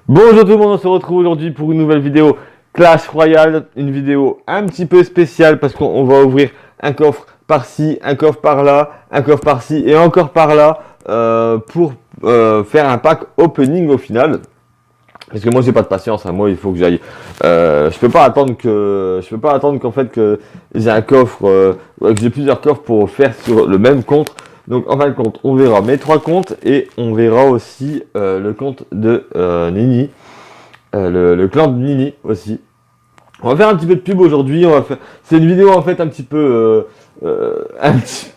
Bonjour tout le monde, on se retrouve aujourd'hui pour une nouvelle vidéo Clash Royale, une vidéo un petit peu spéciale parce qu'on va ouvrir un coffre par-ci, un coffre par-là, un coffre par-ci et encore par-là pour faire un pack opening au final. Parce que moi j'ai pas de patience, hein. Moi il faut que j'aille. Je peux pas attendre qu'en fait que j'ai un coffre, que j'ai plusieurs coffres pour faire sur le même compte. Donc en fin de compte, on verra mes 3 comptes et on verra aussi le compte de Nini, le clan de Nini aussi. On va faire un petit peu de pub aujourd'hui. C'est une vidéo en fait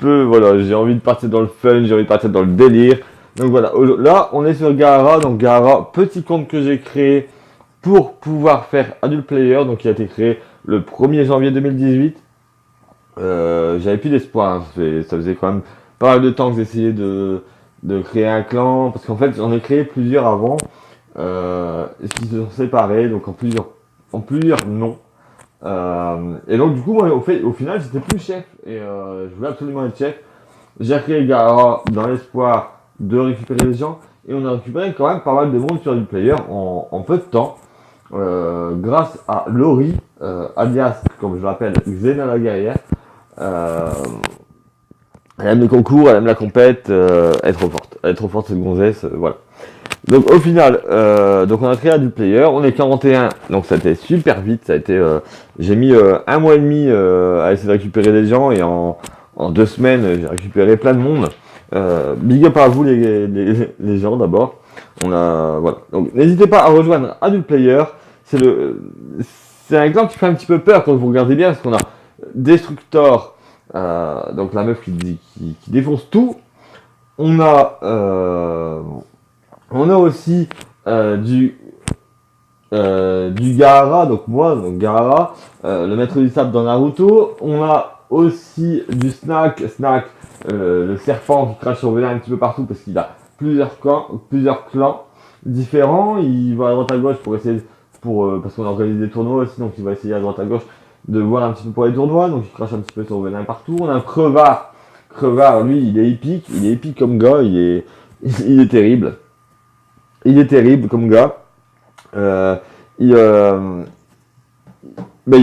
voilà. J'ai envie de partir dans le fun, j'ai envie de partir dans le délire. Donc voilà, là on est sur Gaara, donc Gaara, petit compte que j'ai créé pour pouvoir faire Adult Player, donc il a été créé le 1er janvier 2018. J'avais plus d'espoir, hein. Ça faisait quand même pas mal de temps que j'essayais de créer un clan, parce qu'en fait j'en ai créé plusieurs avant, qui se sont séparés, donc en plusieurs noms. Et donc du coup moi au final j'étais plus chef, et je voulais absolument être chef. J'ai créé Gaara dans l'espoir de récupérer les gens, et on a récupéré quand même pas mal de monde sur du player en peu de temps, grâce à Laurie, alias, comme je l'appelle, Xena la guerrière. Elle aime les concours, elle aime la compète, elle est trop forte cette gonzesse, voilà. Donc au final, donc on a créé du player, on est 41, donc ça a été super vite, j'ai mis un mois et demi à essayer de récupérer des gens, et en 2 semaines j'ai récupéré plein de monde. Big up à vous les gens d'abord. Voilà. Donc n'hésitez pas à rejoindre Adult Player. C'est un clan qui fait un petit peu peur quand vous regardez bien, parce qu'on a Destructor, donc la meuf qui défonce tout. On a aussi du Gaara, donc moi, donc Gaara, le maître du sable dans Naruto. On a aussi du Snack, le serpent qui crache son venin un petit peu partout parce qu'il a plusieurs clans différents. Il va à droite à gauche pour essayer, parce qu'on organise des tournois aussi, donc il va essayer à droite à gauche de voir un petit peu pour les tournois, donc il crache un petit peu son venin partout. On a un Crevard, lui, il est épique comme gars, il est terrible. Il est terrible comme gars. Il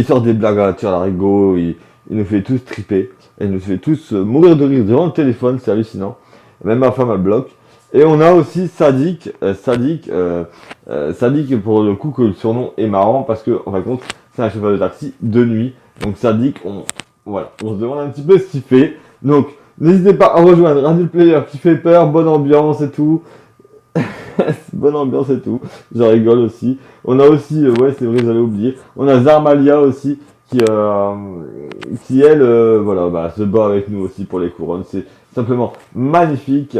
sort des blagues à la rigo, il nous fait tous triper, et il nous fait tous mourir de rire devant le téléphone, c'est hallucinant. Même ma femme elle bloque. Et on a aussi Sadik, Sadik pour le coup que le surnom est marrant parce que en fin de compte c'est un chauffeur de taxi de nuit. Donc Sadik, on se demande un petit peu ce qu'il fait. Donc n'hésitez pas à rejoindre un du player qui fait peur, bonne ambiance et tout. Bonne ambiance et tout, j'en rigole aussi. On a aussi, ouais c'est vrai j'avais oublié, on a Zarmalia aussi qui elle, voilà, se bat avec nous aussi pour les couronnes, c'est simplement magnifique.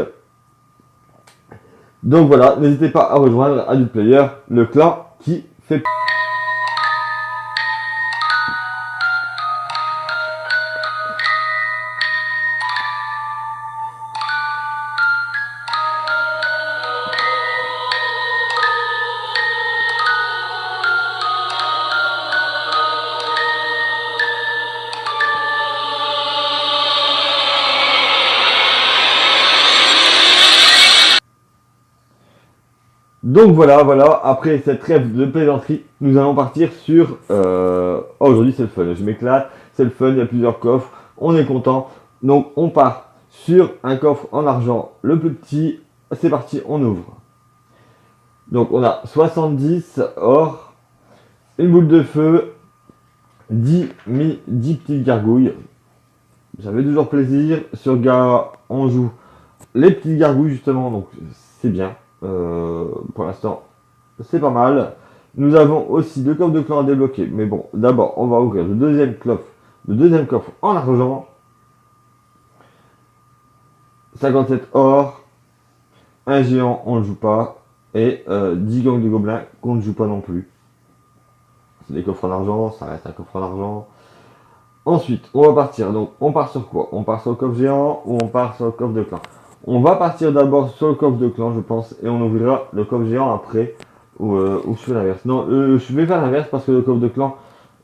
Donc voilà, n'hésitez pas à rejoindre Adult Player, le clan qui fait. Donc voilà, après cette trêve de plaisanterie, nous allons partir sur... aujourd'hui c'est le fun, je m'éclate, c'est le fun, il y a plusieurs coffres, on est content. Donc on part sur un coffre en argent, le plus petit, c'est parti, on ouvre. Donc on a 70 or, une boule de feu, 10 petites gargouilles. Ça fait toujours plaisir, sur Gaara on joue les petites gargouilles justement, donc c'est bien. Pour l'instant, c'est pas mal. Nous avons aussi 2 coffres de clan à débloquer. Mais bon, d'abord, on va ouvrir le deuxième coffre en argent. 57 or. Un géant, on ne joue pas. Et 10 gangs de gobelins qu'on ne joue pas non plus. C'est des coffres en argent, ça reste un coffre en argent. Ensuite, on va partir. Donc, on part sur quoi? On part sur le coffre géant ou on part sur le coffre de clan? On va partir d'abord sur le coffre de clan, je pense, et on ouvrira le coffre géant après, ou je fais l'inverse. Non, je vais faire l'inverse parce que le coffre de clan,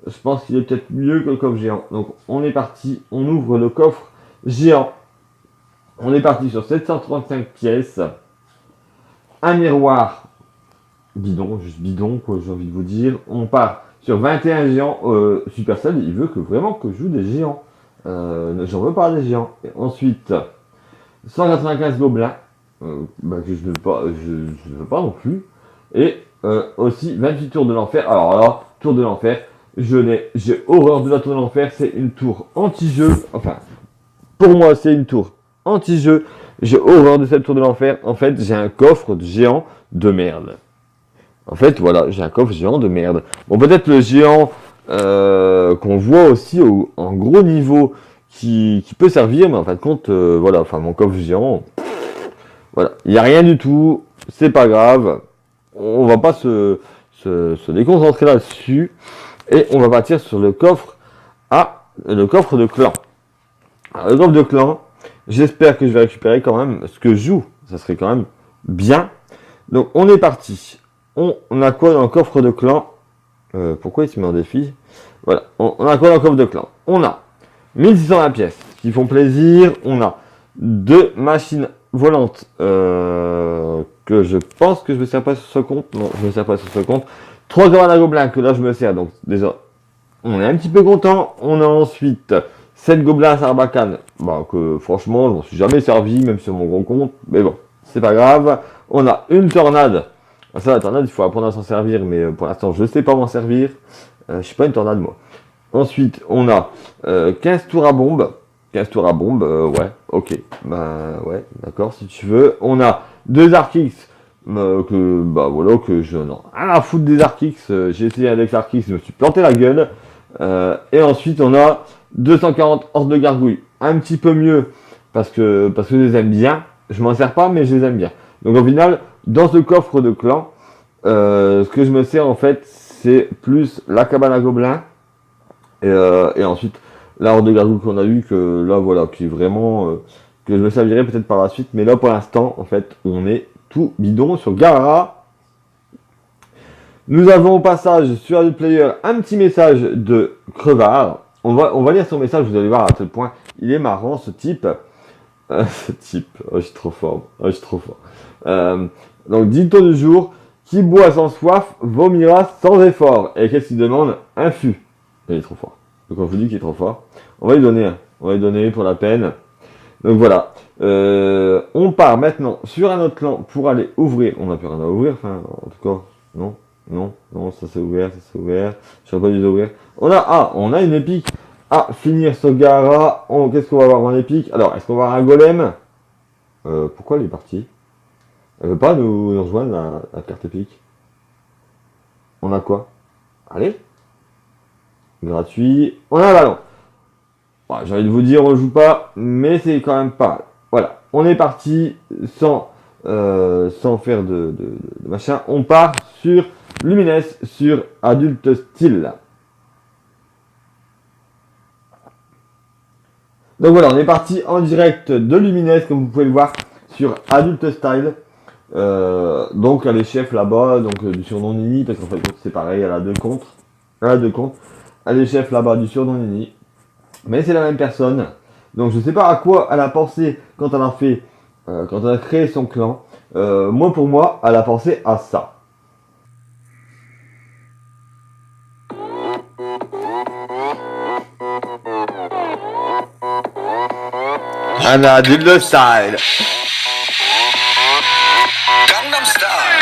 je pense qu'il est peut-être mieux que le coffre géant. Donc, on est parti, on ouvre le coffre géant. On est parti sur 735 pièces, un miroir bidon, juste bidon, quoi, j'ai envie de vous dire. On part sur 21 géants. Supercell, il veut vraiment que je joue des géants. J'en veux pas des géants. Et ensuite, 195 gobelins, que je ne veux pas, je ne veux pas non plus. Et aussi 28 tours de l'enfer. Alors là, tour de l'enfer, j'ai horreur de la tour de l'enfer. C'est une tour anti-jeu. Enfin, pour moi, c'est une tour anti-jeu. J'ai horreur de cette tour de l'enfer. En fait, j'ai un coffre de géant de merde. En fait, voilà, j'ai un coffre géant de merde. Bon, peut-être le géant qu'on voit aussi en gros niveau qui peut servir, mais en fin de compte, voilà, enfin, mon coffre géant, voilà, il n'y a rien du tout, c'est pas grave, on va pas se déconcentrer là-dessus, et on va partir sur le coffre le coffre de clan. Alors, le coffre de clan, j'espère que je vais récupérer quand même ce que je joue, ça serait quand même bien. Donc, on est parti. On a quoi dans le coffre de clan? Pourquoi il se met en défi? Voilà, on a quoi dans le coffre de clan? On a 1620 pièces qui font plaisir. On a 2 machines volantes que je pense que je me sers pas sur ce compte. Non, je me sers pas sur ce compte. 3 cabanes à gobelins que là je me sers. Donc déjà, on est un petit peu content. On a ensuite 7 gobelins à Sarbacane. Que franchement, je m'en suis jamais servi, même sur mon gros compte. Mais bon, c'est pas grave. On a une tornade. Ça, la tornade, il faut apprendre à s'en servir, mais pour l'instant, je ne sais pas m'en servir. Je suis pas une tornade, moi. Ensuite, on a 15 tours à bombe. 15 tours à bombe, ouais, ok. Ouais, d'accord, si tu veux. On a 2 Arc-X, que je n'en ai rien à foutre des Arc-X. J'ai essayé avec Arc-X, je me suis planté la gueule. Et ensuite, on a 240 hordes de gargouilles. Un petit peu mieux, parce que je les aime bien. Je m'en sers pas, mais je les aime bien. Donc, au final, dans ce coffre de clan, ce que je me sers en fait, c'est plus la cabane à gobelins et ensuite la horde de gargouilles qu'on a eu, que là voilà, qui est vraiment que je me servirai peut-être par la suite, mais là pour l'instant en fait on est tout bidon sur Garara. Nous avons au passage sur le player un petit message de Crevard. On va lire son message, vous allez voir à quel point il est marrant ce type. Je suis trop fort. Je suis trop fort. Donc, dicton du jour, qui boit sans soif, vomira sans effort. Et qu'est-ce qu'il demande? Un fût. Il est trop fort. Donc, on vous dit qu'il est trop fort. On va lui donner un. On va lui donner pour la peine. Donc, voilà. On part maintenant sur un autre clan pour aller ouvrir. On n'a plus rien à ouvrir. Enfin, en tout cas, non, ça c'est ouvert, Je sais pas dû ouvrir. On a une épique à finir ce Gara. Qu'est-ce qu'on va avoir en épique? Alors, est-ce qu'on va avoir un golem? Pourquoi elle est partie? Elle veut pas nous rejoindre la carte épique. On a quoi? Allez. Gratuit. On a un ballon. J'ai envie de vous dire, on joue pas, mais c'est quand même pas mal. Voilà. On est parti sans faire de machin. On part sur Lumines, sur Adulte Style. Donc voilà, on est parti en direct de Lumines, comme vous pouvez le voir, sur Adulte Style. Donc elle est chef là-bas, donc du surnom Nini, parce qu'en fait c'est pareil, elle a deux comptes. Elle est chef là-bas du surnom Nini. Mais c'est la même personne. Donc je sais pas à quoi elle a pensé quand elle a créé son clan. Pour moi, elle a pensé à ça. Un adulte style. Gangnam Style.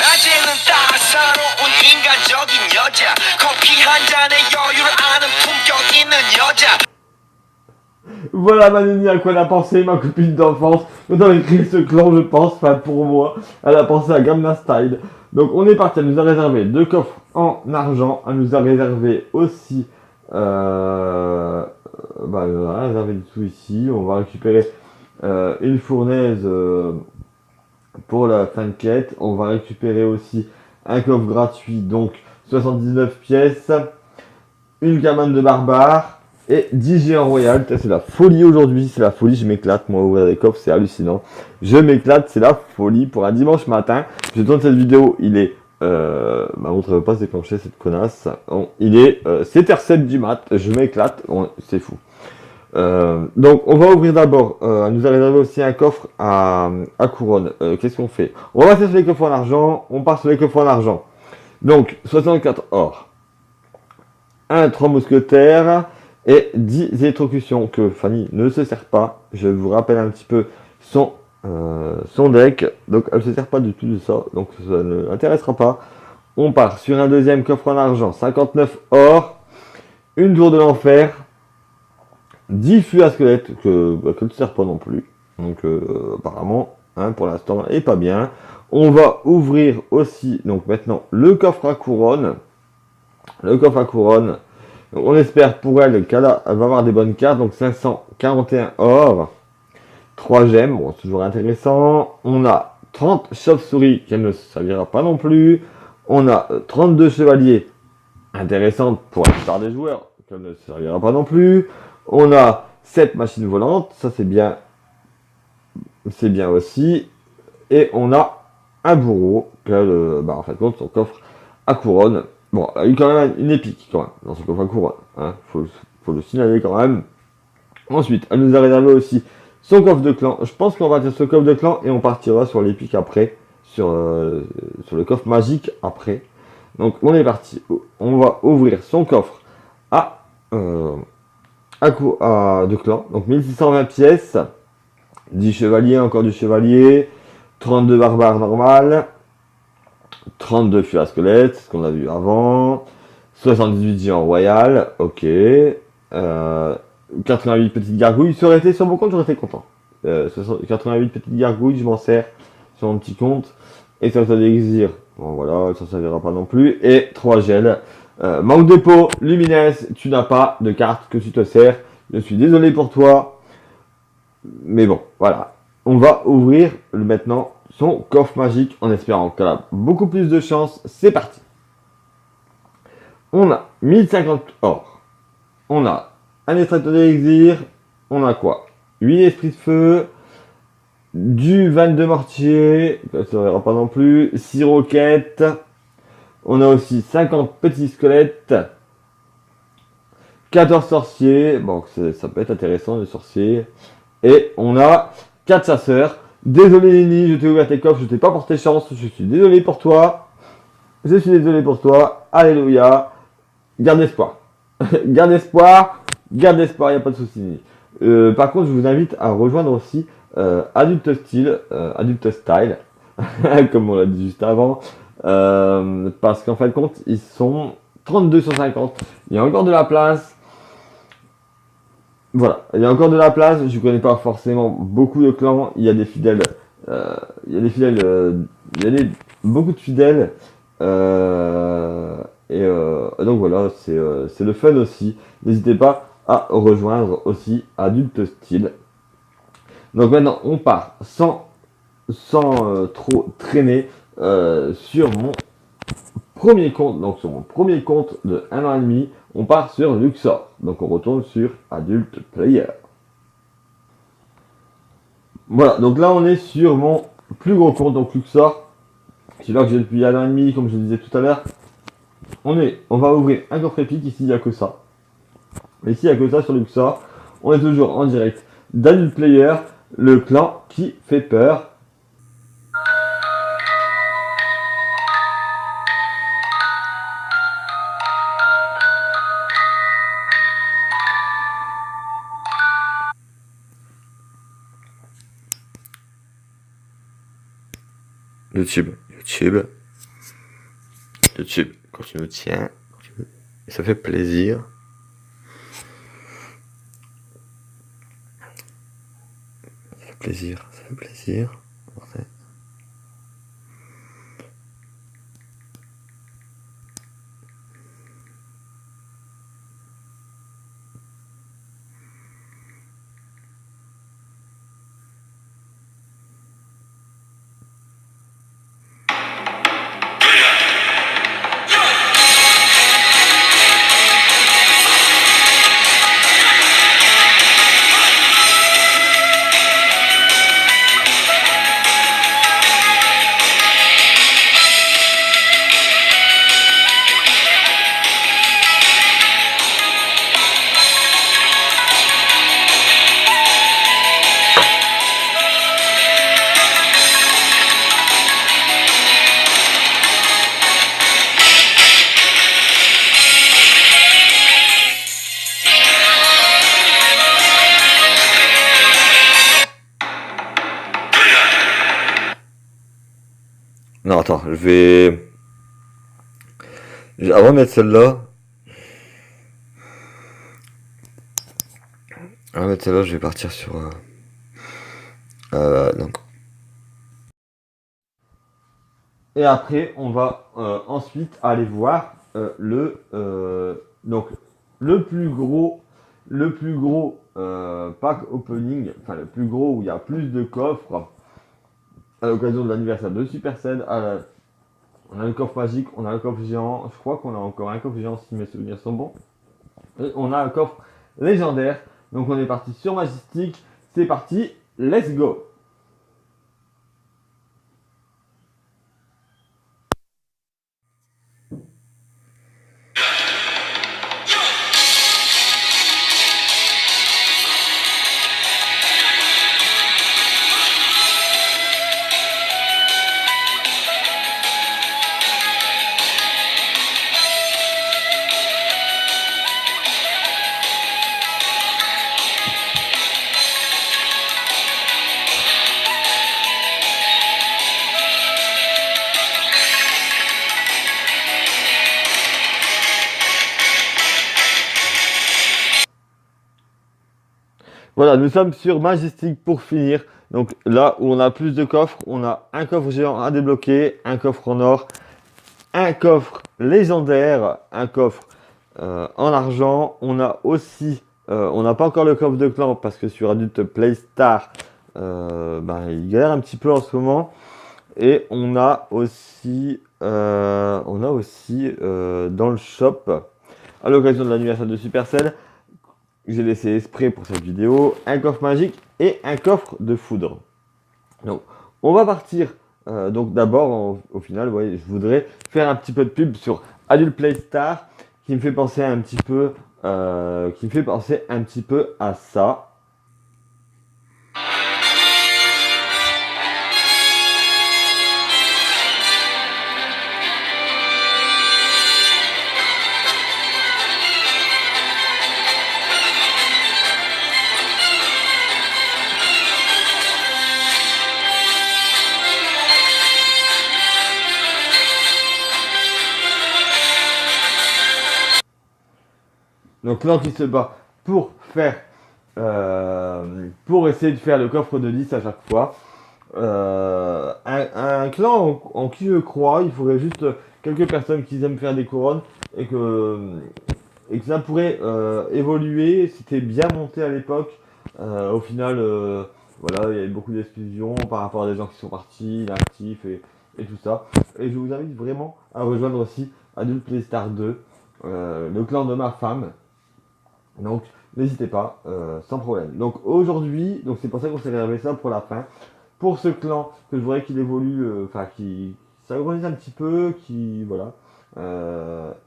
낮에는 따사로운 인간적인 여자. 커피 한 잔에 여유를 아는 품격 있는 여자. Voilà ma Nini à quoi elle a pensé, ma copine d'enfance. Quand elle a créé ce clan, je pense, enfin pour moi, elle a pensé à Gangnam Style. Donc on est parti, elle nous a réservé 2 coffres en argent. Elle nous a réservé aussi elle a réservé du tout ici. On va récupérer une fournaise pour la fin de quête. On va récupérer aussi un coffre gratuit, donc 79 pièces, une cabane de barbares et 10 géants royales. C'est la folie aujourd'hui, c'est la folie, je m'éclate. Moi, ouvrir des coffres, c'est hallucinant. Je m'éclate, c'est la folie pour un dimanche matin. Je tourne cette vidéo, il est ma montre ne veut pas se déclencher, cette connasse. Il est 7h07 du mat, je m'éclate, c'est fou. Donc on va ouvrir d'abord, elle nous a réservé aussi un coffre à couronne. Qu'est-ce qu'on fait? On va passer sur les coffres en argent, on part sur les coffres en argent. Donc 64 or, 1 3 mousquetaires et 10 électrocutions que Fanny ne se sert pas. Je vous rappelle un petit peu son deck, donc elle ne se sert pas du tout de ça, donc ça ne l'intéressera pas. On part sur un deuxième coffre en argent, 59 or, une tour de l'enfer, 10 fûts à squelette que ne sert pas non plus. Donc apparemment, hein, pour l'instant, et pas bien. On va ouvrir aussi, donc maintenant, le coffre à couronne. Le coffre à couronne. Donc, on espère pour elle qu'elle va avoir des bonnes cartes. Donc 541 or, 3 gemmes, bon, c'est toujours intéressant. On a 30 chauves-souris qu'elle ne servira pas non plus. On a 32 chevaliers, intéressantes pour la plupart des joueurs, qu'elle ne servira pas non plus. On a 7 machines volantes, ça c'est bien aussi. Et on a un bourreau, en fait, compte son coffre à couronne. Bon, il y a eu quand même une épique quand même dans son coffre à couronne, hein. Faut le signaler quand même. Ensuite, elle nous a réservé aussi son coffre de clan. Je pense qu'on va partir sur le coffre de clan et on partira sur l'épique après, sur le coffre magique après. Donc on est parti. On va ouvrir son coffre de clan. Donc 1620 pièces, 10 chevaliers, encore du chevalier, 32 barbares normal, 32 fûts à squelette, ce qu'on a vu avant, 78 géants royal, ok, 88 petites gargouilles. Ça aurait été sur mon compte, j'aurais été content. 88 petites gargouilles, je m'en sers sur mon petit compte. Et ça d'exir, bon voilà, ça ne servira pas non plus. Et 3 gels. Manque de peau, Lumines, tu n'as pas de carte que tu te sers. Je suis désolé pour toi. Mais bon, voilà. On va ouvrir maintenant son coffre magique en espérant qu'elle a beaucoup plus de chance. C'est parti. On a 1050 or. On a un extracteur d'élixir. On a quoi? 8 esprits de feu. Du 22 mortier. Ça ne servira pas non plus. 6 roquettes. On a aussi 50 petits squelettes. 14 sorciers. Bon, ça peut être intéressant, les sorciers. Et on a 4 chasseurs. Désolé Lini, je t'ai ouvert tes coffres, je t'ai pas porté chance. Je suis désolé pour toi. Je suis désolé pour toi. Alléluia. Garde espoir. Garde espoir. Garde espoir, il n'y a pas de souci. Par contre, je vous invite à rejoindre aussi Adulte Style, comme on l'a dit juste avant. Parce qu'en fin de compte, ils sont 32 sur 50. Il y a encore de la place. Voilà, il y a encore de la place. Je ne connais pas forcément beaucoup de clans. Il y a des fidèles. Beaucoup de fidèles. Donc voilà, c'est le fun aussi. N'hésitez pas à rejoindre aussi Adulte Style. Donc maintenant, on part sans trop traîner sur mon premier compte. Donc sur mon premier compte de 1 an et demi, on part sur Luxor. Donc on retourne sur Adult Player. Voilà, donc là on est sur mon plus gros compte, donc Luxor. C'est là que j'ai depuis 1 an et demi, comme je le disais tout à l'heure. On va ouvrir un coffre épique, ici il n'y a que ça. Ici il n'y a que ça sur Luxor. On est toujours en direct d'Adult Player, le clan qui fait peur. YouTube, quand tu nous tiens, ça fait plaisir. Ça fait plaisir. Non, attends, avant de mettre celle-là, je vais partir sur. Non. Et après, on va ensuite aller voir donc le plus gros pack opening, enfin le plus gros où il y a plus de coffres à l'occasion de l'anniversaire de Supercell. On a le coffre magique, on a le coffre géant, je crois qu'on a encore un coffre géant si mes souvenirs sont bons. Et on a un coffre légendaire. Donc on est parti sur Majestic. C'est parti, let's go. Voilà, nous sommes sur Majestic pour finir. Donc là où on a plus de coffres, on a un coffre géant à débloquer, un coffre en or, un coffre légendaire, un coffre en argent. On a aussi, on n'a pas encore le coffre de clan parce que sur Adult Play Star, il galère un petit peu en ce moment. Et on a aussi dans le shop, à l'occasion de l'anniversaire de Supercell, j'ai laissé exprès pour cette vidéo, un coffre magique et un coffre de foudre. Donc, on va partir. Donc d'abord, au final, vous voyez, je voudrais faire un petit peu de pub sur Adult Play Star, qui me fait penser un petit peu, à ça. Donc l'an qui se bat pour pour essayer de faire le coffre de 10 à chaque fois. Un clan en qui je crois, il faudrait juste quelques personnes qui aiment faire des couronnes et que ça pourrait évoluer. C'était bien monté à l'époque. Au final, voilà, il y avait beaucoup d'exclusions par rapport à des gens qui sont partis, inactifs et tout ça. Et je vous invite vraiment à rejoindre aussi Adult Play Star 2, le clan de ma femme. Donc, n'hésitez pas, sans problème. Donc aujourd'hui, donc c'est pour ça qu'on s'est réservé ça pour la fin. Pour ce clan, que je voudrais qu'il évolue, qui s'organise un petit peu, qui voilà.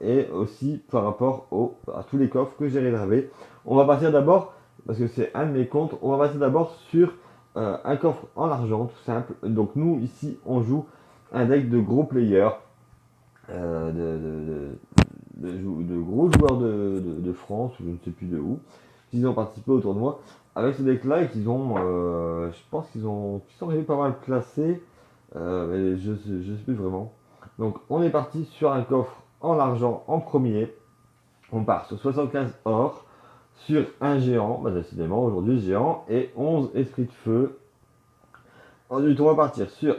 Et aussi par rapport à tous les coffres que j'ai réservés. On va partir d'abord, parce que c'est un de mes comptes, on va partir d'abord sur un coffre en argent, tout simple. Donc nous, ici, on joue un deck de gros players, de gros joueurs de France, ou je ne sais plus de où, qui ont participé au tournoi avec ce deck-là et qu'ils ont, je pense qu'ils sont arrivés pas mal classés, mais je sais plus vraiment. Donc on est parti sur un coffre en argent en premier. On part sur 75 or, sur un géant, décidément aujourd'hui géant, et 11 esprits de feu. Ensuite on va partir sur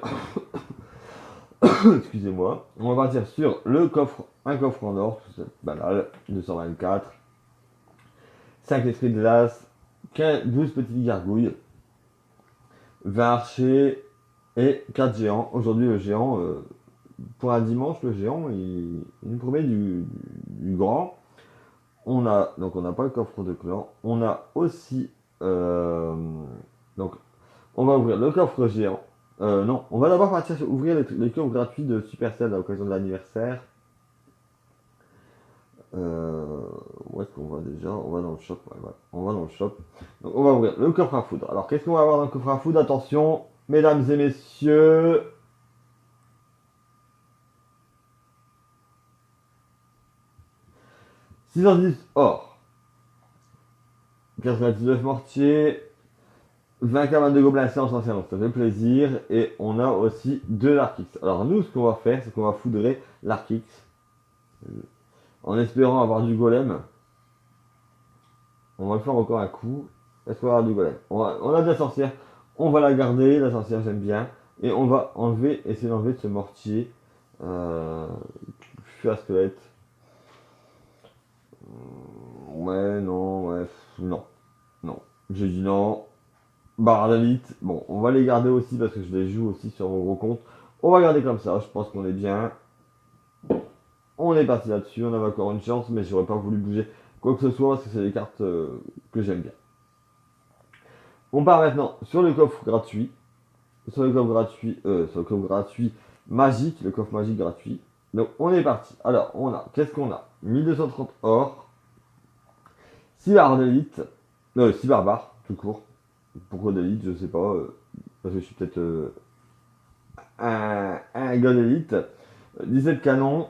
excusez-moi. On va partir sur un coffre en or, tout ça, banal, 224, 5 esprits de glace, 12 petites gargouilles, 20 archers et 4 géants. Aujourd'hui, le géant, pour un dimanche, le géant, il nous promet du grand. Donc on n'a pas le coffre de clan. On a aussi, donc on va ouvrir le coffre géant. Non, on va d'abord partir sur ouvrir les coffres gratuits de Supercell à l'occasion de l'anniversaire. Où est-ce qu'on va déjà? On va dans le shop. Ouais, voilà. On va dans le shop. Donc, on va ouvrir le coffre à foudre. Alors, qu'est-ce qu'on va avoir dans le coffre à foudre? Attention, mesdames et messieurs. 610 or. 99 mortiers. 20 cabanes de gobelins, c'est ancien, donc ça fait plaisir. Et on a aussi 2 Larkix. Alors nous, ce qu'on va faire, c'est qu'on va foudrer Larkix. En espérant avoir du golem. On va le faire encore un coup. Est-ce qu'on va avoir du golem? On a de la sorcière. On va la garder, la sorcière j'aime bien. Et on va enlever, essayer d'enlever ce mortier. Je suis à squelette. Ouais, non, ouais, non. Non. J'ai dit non. Barre d'élite. Bon, on va les garder aussi parce que je les joue aussi sur mon gros compte. On va garder comme ça, je pense qu'on est bien. On est parti là-dessus, on avait encore une chance, mais j'aurais pas voulu bouger quoi que ce soit parce que c'est des cartes que j'aime bien. On part maintenant sur le coffre gratuit. Sur le coffre gratuit magique, le coffre magique gratuit. Donc on est parti. Alors on a, qu'est-ce qu'on a? 1230 or, 6 barres d'élite, 6 barbares, tout court. Pourquoi d'élite, je sais pas, parce que je suis peut-être un gars d'élite. 17 canons,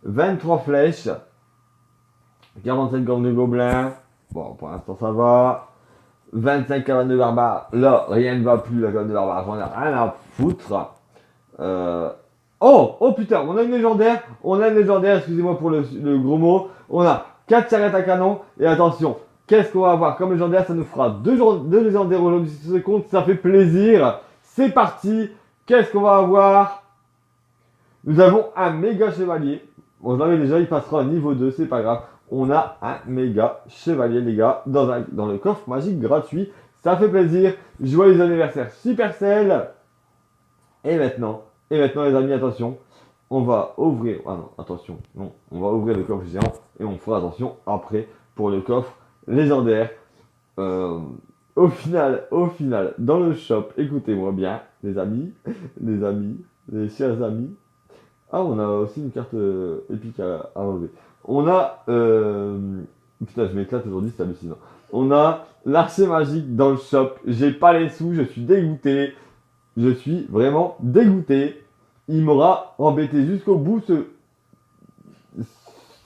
23 flèches, 47 gants de gobelins, bon pour l'instant ça va. 25 cabanes de barbares, là rien ne va plus, la cabane de barbares, j'en ai rien à foutre. Oh putain, on a une légendaire, excusez-moi pour le gros mot. On a 4 charrettes à canon, et attention, qu'est-ce qu'on va avoir comme légendaire? Ça nous fera 2 légendaires aujourd'hui, si ce compte, ça fait plaisir. C'est parti, qu'est-ce qu'on va avoir? Nous avons un méga chevalier. Bon, je l'avais déjà, il passera à niveau 2, c'est pas grave. On a un méga chevalier, les gars, dans le coffre magique gratuit. Ça fait plaisir. Joyeux anniversaire Supercell. Et maintenant, les amis, attention. On va ouvrir... Ah non, attention. Non, on va ouvrir le coffre géant. Et on fera attention après pour le coffre légendaire. Au final, dans le shop, écoutez-moi bien, les amis, les chers amis. Ah, on a aussi une carte épique à enlever. On a... Putain, je m'éclate aujourd'hui, c'est hallucinant. On a l'archer magique dans le shop. J'ai pas les sous, je suis dégoûté. Je suis vraiment dégoûté. Il m'aura embêté jusqu'au bout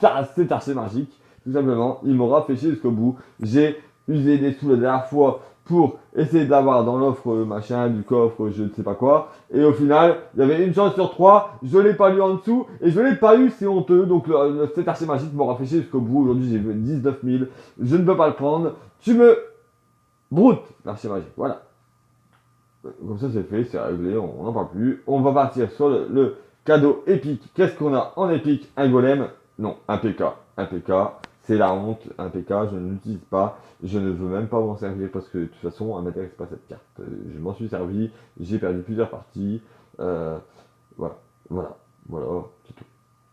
cet archer magique. Tout simplement, il m'aura fait chier jusqu'au bout. J'ai usé des sous la dernière fois pour essayer d'avoir dans l'offre machin, du coffre, je ne sais pas quoi. Et au final, il y avait une chance sur 3, je l'ai pas lu en dessous, et je l'ai pas eu, c'est honteux. Donc cet archer magique m'aura fait chier jusqu'au bout. Aujourd'hui, j'ai vu 19 000, je ne peux pas le prendre. Tu me broutes, l'archer magique, voilà. Comme ça, c'est fait, c'est réglé, on n'en parle plus. On va partir sur le cadeau épique. Qu'est-ce qu'on a en épique? Un golem? Non, un PK. Un PK. C'est la honte, un PK, je ne l'utilise pas, je ne veux même pas m'en servir parce que de toute façon, elle ne m'intéresse pas cette carte. Je m'en suis servi, j'ai perdu plusieurs parties, voilà,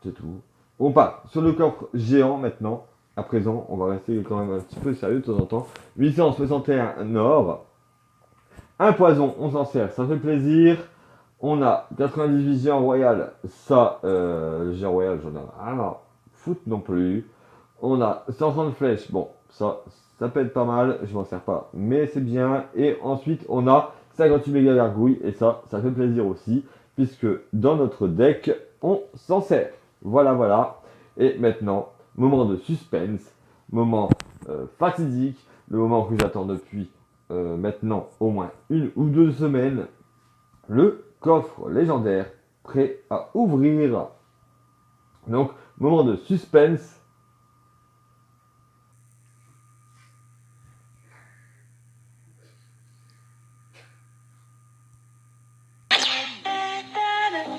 c'est tout. On part sur le coffre géant maintenant. À présent, on va rester quand même un petit peu sérieux de temps en temps. 861 or, un poison, on s'en sert, ça fait plaisir. On a 98 géants royal, ça, le géant royal, j'en ai rien à foutre non plus. On a 130 flèches, bon, ça peut être pas mal, je m'en sers pas, mais c'est bien. Et ensuite, on a 58 méga gargouilles, et ça fait plaisir aussi, puisque dans notre deck, on s'en sert. Voilà. Et maintenant, moment de suspense, moment fatidique, le moment que j'attends depuis maintenant au moins 1 ou 2 semaines, le coffre légendaire prêt à ouvrir. Donc, moment de suspense.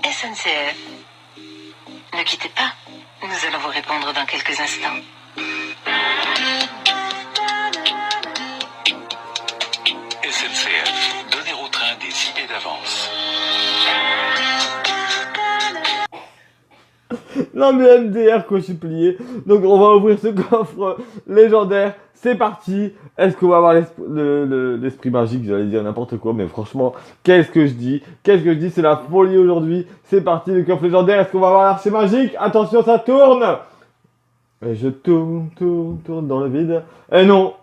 SNCF. Ne quittez pas, nous allons vous répondre dans quelques instants. SNCF, donner au train des idées d'avance. Non mais MDR quoi, je suis plié. Donc on va ouvrir ce coffre légendaire. C'est parti. Est-ce qu'on va avoir l'esprit magique? J'allais dire n'importe quoi, mais franchement, qu'est-ce que je dis? C'est la folie aujourd'hui. C'est parti, le coffre légendaire. Est-ce qu'on va avoir l'archer magique? Attention, ça tourne. Et je tourne dans le vide. Eh non,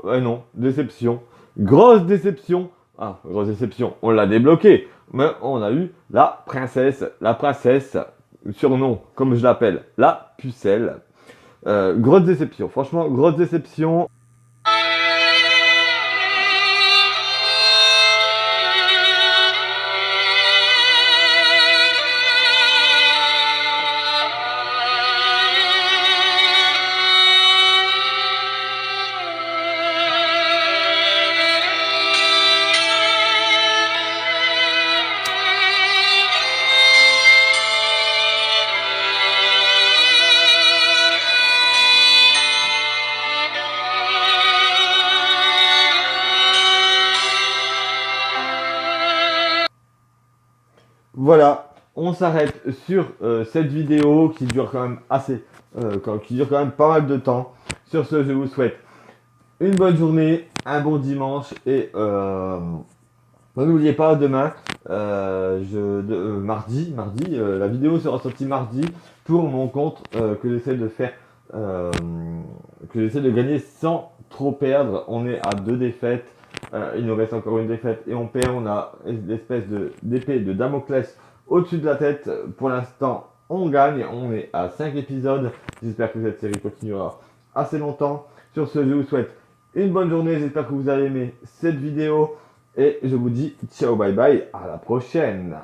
déception. Grosse déception. Ah, grosse déception. On l'a débloqué. Mais on a eu la princesse. Surnom, comme je l'appelle, la pucelle. Grosse déception, franchement, grosse déception. Voilà, on s'arrête sur cette vidéo qui dure quand même qui dure quand même pas mal de temps. Sur ce, je vous souhaite une bonne journée, un bon dimanche et n'oubliez pas demain, mardi, la vidéo sera sortie mardi pour mon compte que j'essaie de faire, que j'essaie de gagner sans trop perdre. On est à 2 défaites, il nous reste encore une défaite et on perd. On a l'espèce d'épée de Damoclès au-dessus de la tête. Pour l'instant, on gagne. On est à 5 épisodes. J'espère que cette série continuera assez longtemps. Sur ce, je vous souhaite une bonne journée. J'espère que vous avez aimé cette vidéo. Et je vous dis ciao, bye bye, à la prochaine.